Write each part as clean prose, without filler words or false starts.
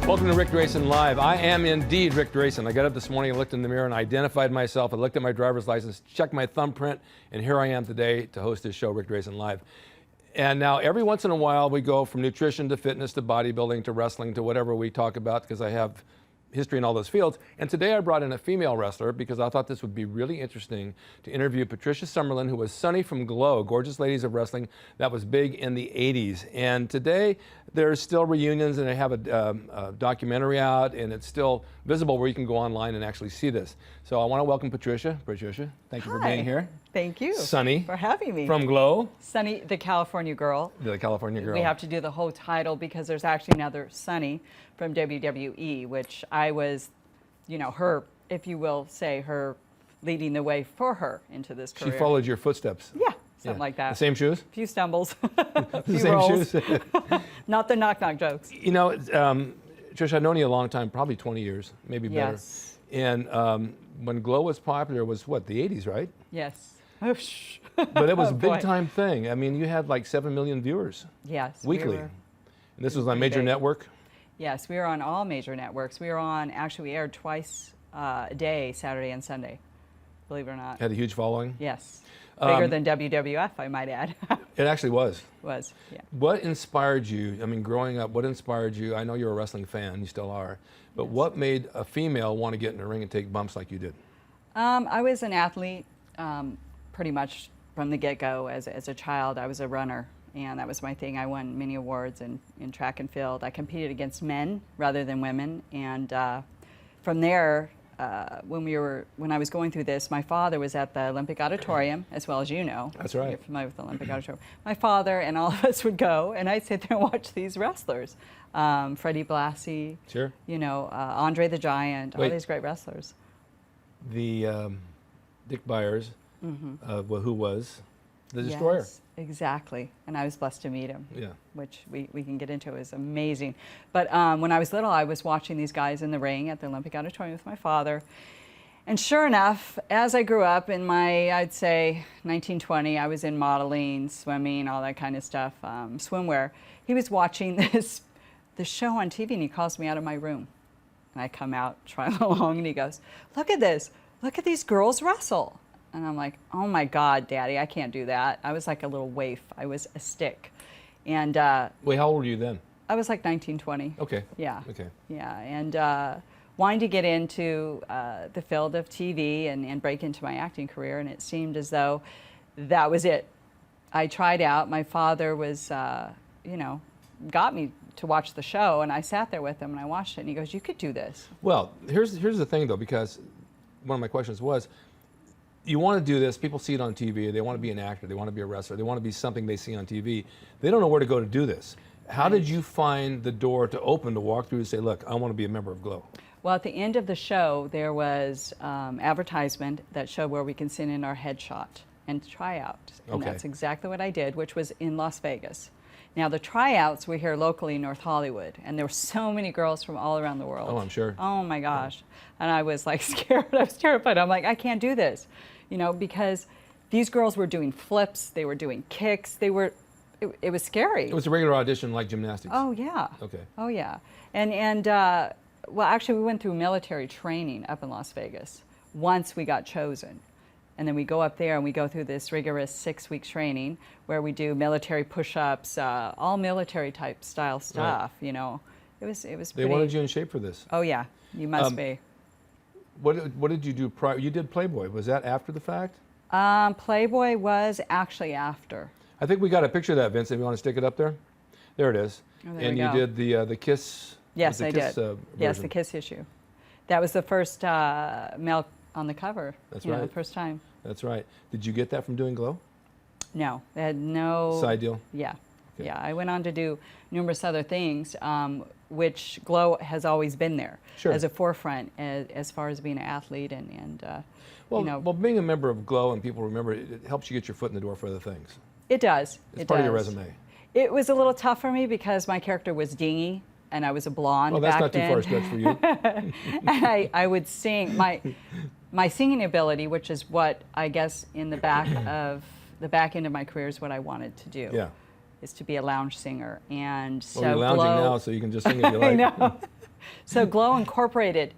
Welcome to Ric Drasin Live. I am indeed Ric Drasin. I got up this morning and looked in the mirror and identified myself. I looked at my driver's license, checked my thumbprint, and here I am today to host this show, Ric Drasin Live. And now every once in a while we go from nutrition to fitness to bodybuilding to wrestling to whatever we talk about because I have history in all those fields. And today I brought in a female wrestler because I thought this would be really interesting to interview Patrisha Summerland, who was Sunny from G.L.O.W, Gorgeous Ladies of Wrestling, that was big in the 80s. And today there's still reunions and they have a documentary out and it's still visible where you can go online and actually see this. So I want to welcome Patrisha. Patrisha, thank you for being here. Thank you. Sunny. For having me. From G.L.O.W. Sunny, the California girl. The California girl. We have to do the whole title because there's actually another Sunny from WWE, which I was, you know, her, if you will say, her leading the way for her into this career. She followed your footsteps. Yeah, something like that. The same shoes? A few stumbles, a few same rolls. shoes? Not the knock-knock jokes. You know, Trish, I've known you a long time, probably 20 years, maybe better. Yes. And when G.L.O.W was popular was what, the 80s, right? Yes. But it was a boy. big time thing. I mean, you had like 7 million viewers. Yes. Weekly. And this was on major big. network? Yes, we were on all major networks. We were on, actually we aired twice a day, Saturday and Sunday, believe it or not. Had a huge following? Yes. Bigger than WWF, I might add. It actually was. Was, yeah. What inspired you, I mean, growing up, what inspired you? I know you're a wrestling fan, you still are, but what made a female want to get in the ring and take bumps like you did? I was an athlete pretty much from the get-go. As a child, I was a runner, and that was my thing. I won many awards in track and field. I competed against men rather than women, and from there, when I was going through this, my father was at the Olympic Auditorium, as well as you know. That's right. You're familiar with the Olympic Auditorium. My father and all of us would go, and I'd sit there and watch these wrestlers. Freddie Blassie, Sure. you know, Andre the Giant, all these great wrestlers. The Dick Byers, who was the Destroyer. Yes, exactly. And I was blessed to meet him, Yeah. which we can get into. It was amazing. But when I was little, I was watching these guys in the ring at the Olympic Auditorium with my father. And sure enough, as I grew up in my, I'd say, 1920, I was in modeling, swimming, all that kind of stuff, swimwear. He was watching this show on TV, and he calls me out of my room. And I come out, trying along, and he goes, "Look at this. Look at these girls wrestle." And I'm like, "Oh my God, Daddy, I can't do that." I was like a little waif. I was a stick. And Wait, how old were you then? I was like 19, 20. Okay. Yeah. Okay. Yeah. And wanting to get into the field of TV and break into my acting career, and it seemed as though that was it. I tried out. My father was, you know, got me to watch the show, and I sat there with him and I watched it, and he goes, "You could do this." Well, here's the thing though, because one of my questions was, you want to do this, people see it on TV, they want to be an actor, they want to be a wrestler, they want to be something they see on TV. They don't know where to go to do this. How did you find the door to open to walk through and say, "Look, I want to be a member of G.L.O.W"? Well, at the end of the show, there was advertisement that showed where we can send in our headshot and try out. And that's exactly what I did, which was in Las Vegas. Now, the tryouts were here locally in North Hollywood, and there were so many girls from all around the world. Oh, I'm sure. Oh, my gosh. And I was like scared. I was terrified. I'm like, I can't do this, you know, because these girls were doing flips. They were doing kicks. They were, it was scary. It was a regular audition like gymnastics. Oh, yeah. Okay. Oh, yeah. And well, actually, we went through military training up in Las Vegas once we got chosen. And then we go up there and we go through this rigorous 6-week training where we do military push-ups, all military type style stuff, you know. It was pretty. They wanted you in shape for this. Oh yeah, you must be. What did you do prior? You did Playboy. Was that after the fact? Playboy was actually after. I think we got a picture of that, Vince, if you want to stick it up there. There it is. Oh, there and we you go. did the Kiss. Yes, the I Kiss, did. Yes, the Kiss issue. That was the first male on the cover. That's right. right. The first time. That's right. Did you get that from doing G.L.O.W? No, they had no. Side deal? Yeah. Okay. Yeah, I went on to do numerous other things, which G.L.O.W has always been there as a forefront as far as being an athlete and well, you know. Well, being a member of G.L.O.W and people remember it, it helps you get your foot in the door for other things. It does. It's part of your resume. It was a little tough for me because my character was dingy and I was a blonde back then. Well, that's not too far a stretch for you. And I would sing. My singing ability, which is what I guess in the back end of my career is what I wanted to do. Yeah. Is to be a lounge singer. And so well, you're lounging now, so you can just sing if you like. I know. So G.L.O.W incorporated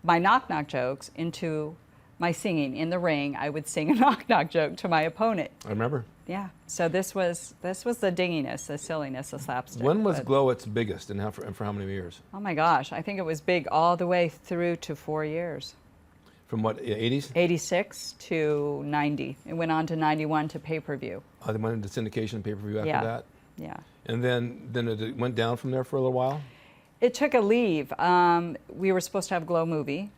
my knock-knock jokes into my singing. In the ring, I would sing a knock-knock joke to my opponent. I remember. Yeah. So this was the dinginess, the silliness, the slapstick. When was but- G.L.O.W its biggest, and for how many years? Oh my gosh, I think it was big all the way through to 4 years. From what, 80s? 86 to 90. It went on to 91 to pay-per-view. They went into syndication and pay-per-view after Yeah. that? Yeah. And then it went down from there for a little while? It took a leave. We were supposed to have G.L.O.W movie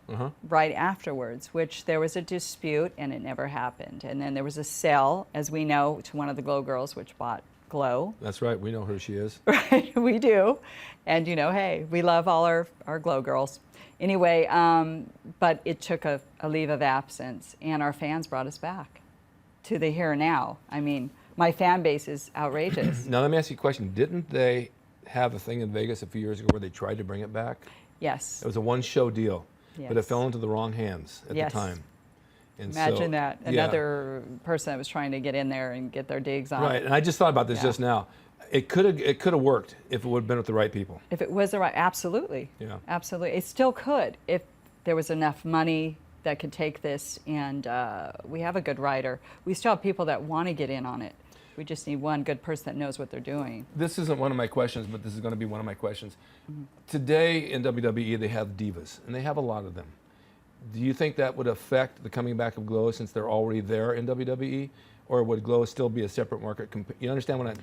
right afterwards, which there was a dispute and it never happened. And then there was a sale, as we know, to one of the G.L.O.W girls, which bought G.L.O.W. That's right, we know who she is. Right, we do. And you know, hey, we love all our G.L.O.W girls. Anyway, but it took a leave of absence, and our fans brought us back to the here and now. I mean, my fan base is outrageous. Now let me ask you a question. Didn't they have a thing in Vegas a few years ago where they tried to bring it back? Yes. It was a one-show deal, but it Yes. fell into the wrong hands at Yes. the time. And Imagine so, that. yeah. Another person that was trying to get in there and get their digs on. Right, and I just thought about this Yeah. just now. It could have worked if it would have been with the right people. If it was the right, absolutely. Yeah. Absolutely. It still could if there was enough money that could take this, and we have a good writer. We still have people that want to get in on it. We just need one good person that knows what they're doing. This isn't one of my questions, but this is going to be one of my questions. Today in WWE, they have divas, and they have a lot of them. Do you think that would affect the coming back of G.L.O.W since they're already there in WWE, or would G.L.O.W still be a separate market? You understand what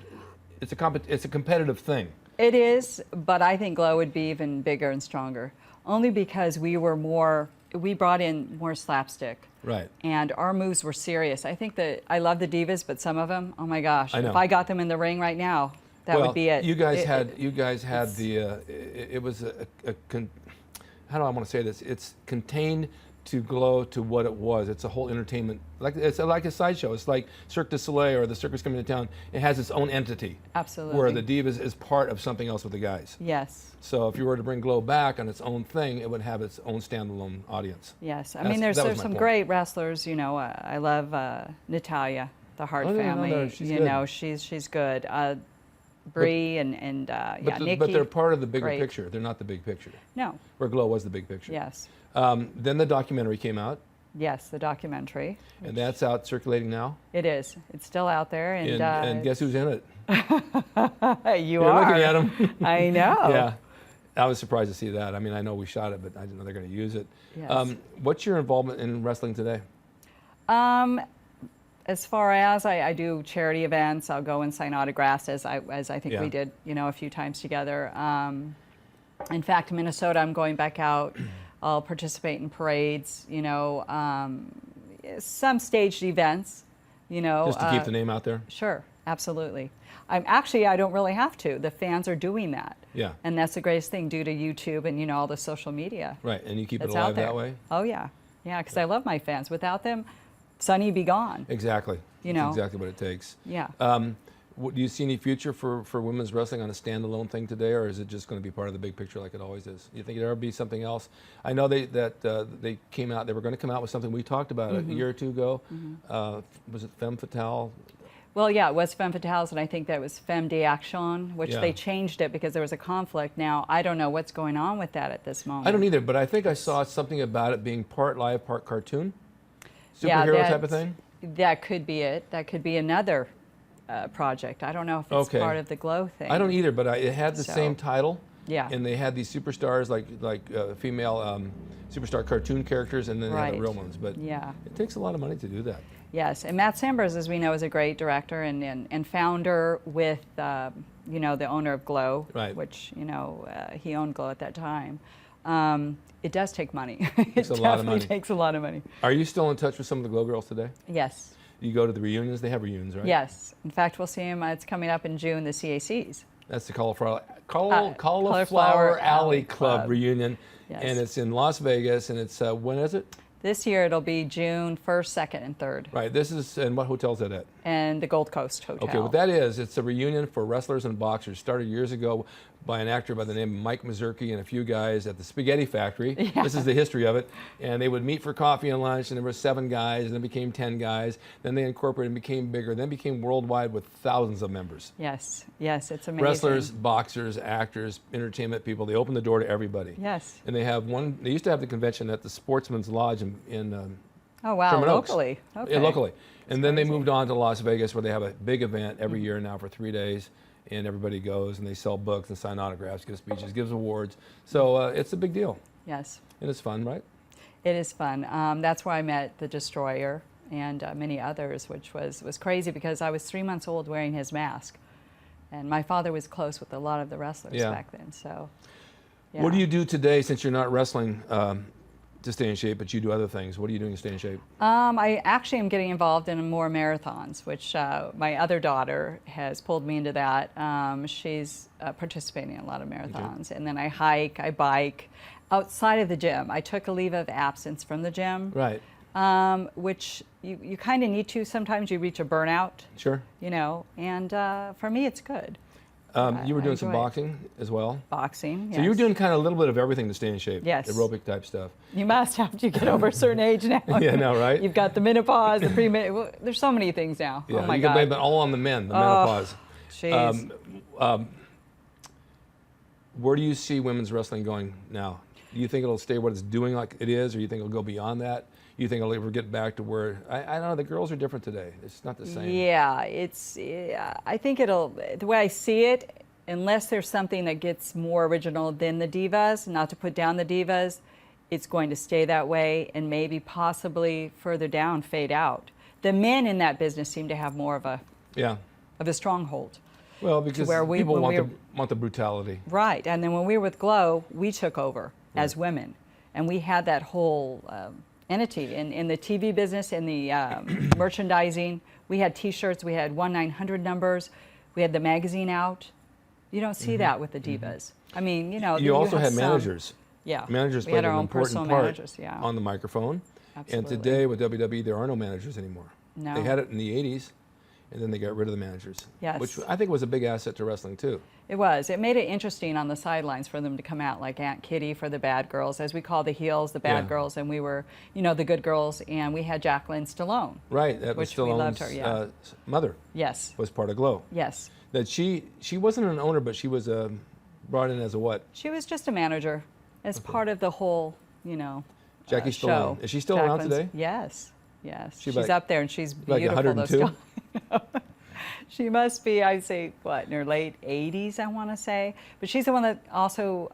it's a competitive thing. It is, but I think G.L.O.W would be even bigger and stronger, only because we brought in more slapstick. Right. And our moves were serious. I think that I love the divas, but some of them, oh my gosh, I know. if I got them in the ring right now, that would be it. You guys had the it was how do I want to say this? It's contained to G.L.O.W to what it was. It's a whole entertainment, it's like a sideshow. It's like Cirque du Soleil or the circus coming to town. It has its own entity. Absolutely. Where the divas is part of something else with the guys. Yes. So if you were to bring G.L.O.W back on its own thing, it would have its own standalone audience. Yes. I That's- mean, there's that was my some point. great wrestlers. You know, I love Natalia, the Hart Oh, no, no, family. no, she's you good. know, she's good. Brie and Nikki. But they're part of the bigger great. picture. They're not the big picture. No. Where G.L.O.W was the big picture. Yes. Then the documentary came out, Yes, the documentary. and that's out circulating now. It is. It's still out there, And guess who's in it? you You're are. looking at him. I know. Yeah. I was surprised to see that. I mean, I know we shot it, but I didn't know they're going to use it. Yes. What's your involvement in wrestling today? As far as I do charity events, I'll go and sign autographs, as I think Yeah. we did, you know, a few times together. In fact, Minnesota, I'm going back out. I'll participate in parades, you know, some staged events, you know. Just to keep the name out there? Sure, absolutely. I don't really have to. The fans are doing that. Yeah. And that's the greatest thing due to YouTube and, you know, all the social media. Right, and you keep it that's alive out there. that way? Oh, yeah. Yeah, because I love my fans. Without them, Sonny be gone. Exactly. You That's know. exactly what it takes. Yeah. Do you see any future for women's wrestling on a standalone thing today, or is it just going to be part of the big picture like it always is? You think there'll be something else? I know they came out. They were going to come out with something we talked about a year or two ago. Was it Femme Fatale? Well, yeah, it was Femme Fatales, and I think that was Femme d'Action, which Yeah. they changed it because there was a conflict. Now, I don't know what's going on with that at this moment. I don't either, but I think I saw something about it being part live, part cartoon. Yeah, Superhero type of that's- thing? That could be it. That could be another project. I don't know if it's Okay. part of the G.L.O.W thing. I don't either, but it had the So, same title. yeah. And they had these superstars like female superstar cartoon characters, and then they had Right. the real ones. But Yeah. it takes a lot of money to do that. Yes, and Matt Sambers, as we know, is a great director and founder with, you know, the owner of G.L.O.W, Right. which, you know, he owned G.L.O.W at that time. It does take money. Takes a It lot of definitely money. takes a lot of money. Are you still in touch with some of the G.L.O.W girls today? Yes, You go to the reunions? They have reunions, right? yes. In fact, we'll see him. It's coming up in June, the CACs. That's the Cauliflower Cauliflower Alley Alley Club Club. reunion. Yes. And it's in Las Vegas, and it's, when is it? This year it'll be June 1st, 2nd, and 3rd, Right, this is, and what hotel is that at? and the Gold Coast Hotel. Okay, what that is, it's a reunion for wrestlers and boxers. Started years ago. by an actor by the name of Mike Mazurki and a few guys at the Spaghetti Factory. Yeah. This is the history of it. And they would meet for coffee and lunch, and there were 7 guys, and then became 10 guys. Then they incorporated and became bigger, then became worldwide with thousands of members. Yes, yes, it's amazing. Wrestlers, boxers, actors, entertainment people, they open the door to everybody. Yes. And they used to have the convention at the Sportsman's Lodge in Oh, wow, Sherman Oaks. locally. Okay. Yeah, locally. And then they crazy. moved on to Las Vegas, where they have a big event every year now for 3 days. And everybody goes and they sell books and sign autographs, give speeches, gives awards. So it's a big deal. Yes. And it's fun, right? It is fun. That's where I met the Destroyer and many others, which was crazy because I was 3 months old wearing his mask. And my father was close with a lot of the wrestlers back then. So, yeah. What do you do today, since you're not wrestling, to stay in shape, but you do other things? What are you doing to stay in shape? I actually am getting involved in more marathons, which my other daughter has pulled me into that. She's participating in a lot of marathons. Okay. And then I hike, I bike outside of the gym. I took a leave of absence from the gym. Right. Which you kind of need to. Sometimes you reach a burnout. Sure. You know, and for me it's good. You were doing some boxing as well? Boxing, yes. So you were doing kind of a little bit of everything to stay in shape. Yes. Aerobic type stuff. You must have to get over a certain age now. Yeah, no, right? You've got the menopause, the well, there's so many things now. Yeah, oh my you God. can blame it all on the men, the menopause. Jeez. Where do you see women's wrestling going now? Do you think it'll stay what it's doing like it is, or you think it'll go beyond that? You think it'll ever get back to where, I don't know, the girls are different today. It's not the same. Yeah, I think the way I see it, unless there's something that gets more original than the divas, not to put down the divas, it's going to stay that way and maybe possibly further down fade out. The men in that business seem to have more of a stronghold. Well, because people want the brutality. Right, and then when we were with G.L.O.W, we took over as women, and we had that whole entity in the TV business, in the merchandising. We had T-shirts, we had 1-900 numbers, we had the magazine out. You don't see that with the divas. I mean, you know. You also had managers. Yeah. Managers we played had our an own important personal part managers, on the microphone. Absolutely. And today with WWE, there are no managers anymore. No. They had it in the 80s, and then they got rid of the managers. Yes. Which I think was a big asset to wrestling, too. It was. It made it interesting on the sidelines for them to come out like Aunt Kitty for the bad girls, as we call the heels, the bad girls, and we were, you know, the good girls, and we had Jacqueline Stallone. Right, that was which we loved her, Stallone's mother. Yes. Was part of G.L.O.W. Yes. That she wasn't an owner, but she was brought in as a what? She was just a manager, as part of the whole, you know, Jackie show. Stallone. Is she still around today? Yes, yes. She's She's up there, and she's like beautiful. 102? She must be, I'd say, what, in her late 80s, I want to say. But she's the one that also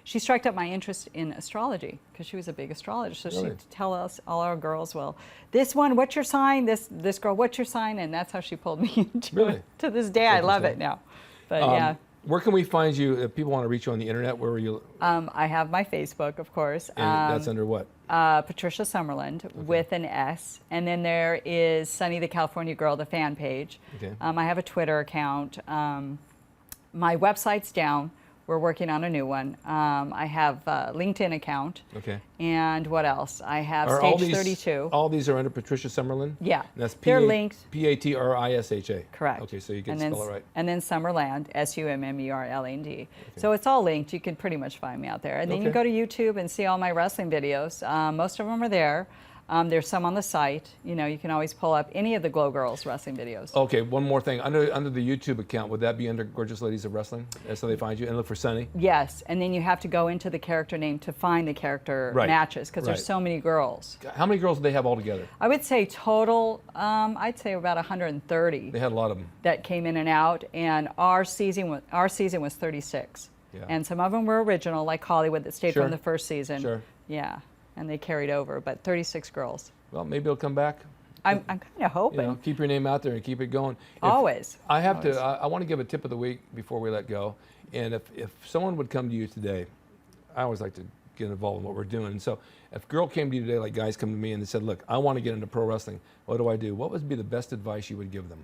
she struck up my interest in astrology, because she was a big astrologist. So Really? she'd tell us, all our girls, well, this one, what's your sign? This girl, what's your sign? And that's how she pulled me into it. To this day, I love it now. But yeah. Where can we find you if people want to reach you on the internet? Where were you? I have my Facebook, of course. And that's under what? Patrisha Summerland with an S. And then there is Sunny the California Girl, the fan page. Okay. I have a Twitter account. My website's down. We're working on a new one. I have a LinkedIn account. Okay. And what else? I have Are Stage 32. All these are under Patrisha Summerland? Yeah. And that's They're linked. Patrisha. Correct. Okay, so you can and then, spell it right. And then Summerland, Summerland. Okay. So it's all linked. You can pretty much find me out there. And then you go to YouTube and see all my wrestling videos. Most of them are there. There's some on the site. You know, you can always pull up any of the G.L.O.W girls wrestling videos. Okay, one more thing. Under the YouTube account, would that be under Gorgeous Ladies of Wrestling? That's how they find you? And look for Sunny? Yes, and then you have to go into the character name to find the character matches, because there's so many girls. How many girls do they have altogether? I would say total, I'd say about 130. They had a lot of them. That came in and out, and our season was 36. Yeah. And some of them were original, like Hollywood, that stayed from the first season. Sure. Yeah. And they carried over, but 36 girls. Well, maybe it'll come back. I'm kind of hoping. You know, keep your name out there and keep it going. Always. I have to. I want to give a tip of the week before we let go. And if someone would come to you today, I always like to get involved in what we're doing. And so, if a girl came to you today, like guys come to me and they said, "Look, I want to get into pro wrestling. What do I do?" What would be the best advice you would give them?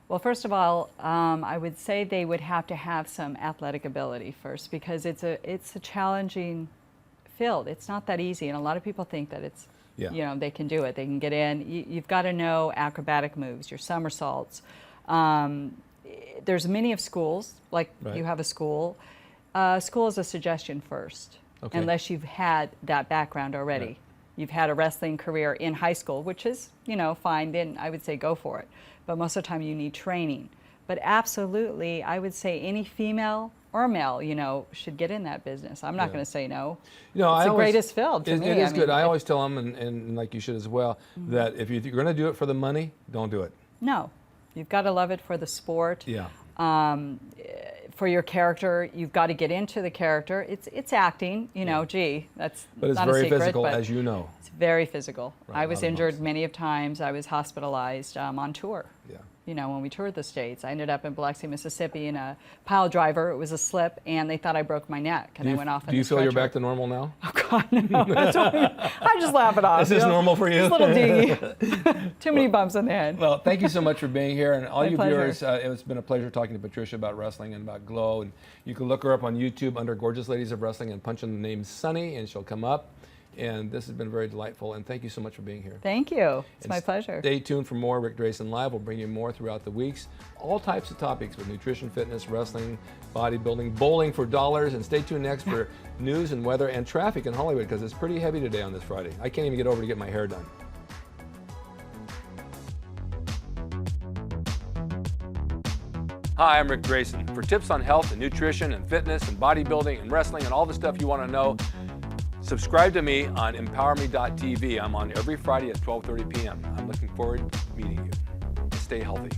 Well, first of all, I would say they would have to have some athletic ability first, because it's a challenging field. It's not that easy, and a lot of people think that it's, you know, they can do it. They can get in. You've got to know acrobatic moves, your somersaults. there's many of schools, like Right. you have a school. School is a suggestion first, Okay. unless you've had that background already. Right. You've had a wrestling career in high school, which is, fine, then I would say go for it. But most of the time you need training. But absolutely, I would say any female or male, should get in that business. I'm not Yeah. going to say no. You know, It's I the always- greatest field to me. It is good. I if- always tell them, and like you should as well, that if you're going to do it for the money, don't do it. No, you've got to love it for the sport. Yeah. For your character, you've got to get into the character. It's acting, that's But it's not a very secret, physical, but as you know. it's very physical. Right, I a was lot of injured bumps. many of times. I was hospitalized on tour. Yeah. When we toured the States. I ended up in Biloxi, Mississippi in a pile driver. It was a slip, and they thought I broke my neck, and I went off in Do you the feel you're stretcher. back to normal now? Oh, God, no. That's I just laugh it off. Is this normal for you? Just a little dingy. Too many bumps in the head. Well, thank you so much for being here. And all My you pleasure. viewers, it's been a pleasure talking to Patricia about wrestling and about G.L.O.W. And you can look her up on YouTube under Gorgeous Ladies of Wrestling and punch in the name Sunny, and she'll come up. And this has been very delightful. And thank you so much for being here. Thank you. It's And my pleasure. Stay tuned for more Ric Drasin Live. We'll bring you more throughout the weeks. All types of topics with nutrition, fitness, wrestling, bodybuilding, bowling for dollars. And stay tuned next for news and weather and traffic in Hollywood, because it's pretty heavy today on this Friday. I can't even get over to get my hair done. Hi, I'm Ric Drasin. For tips on health and nutrition and fitness and bodybuilding and wrestling and all the stuff you want to know, subscribe to me on emPOWERme.tv. I'm on every Friday at 12:30 p.m. I'm looking forward to meeting you. Stay healthy.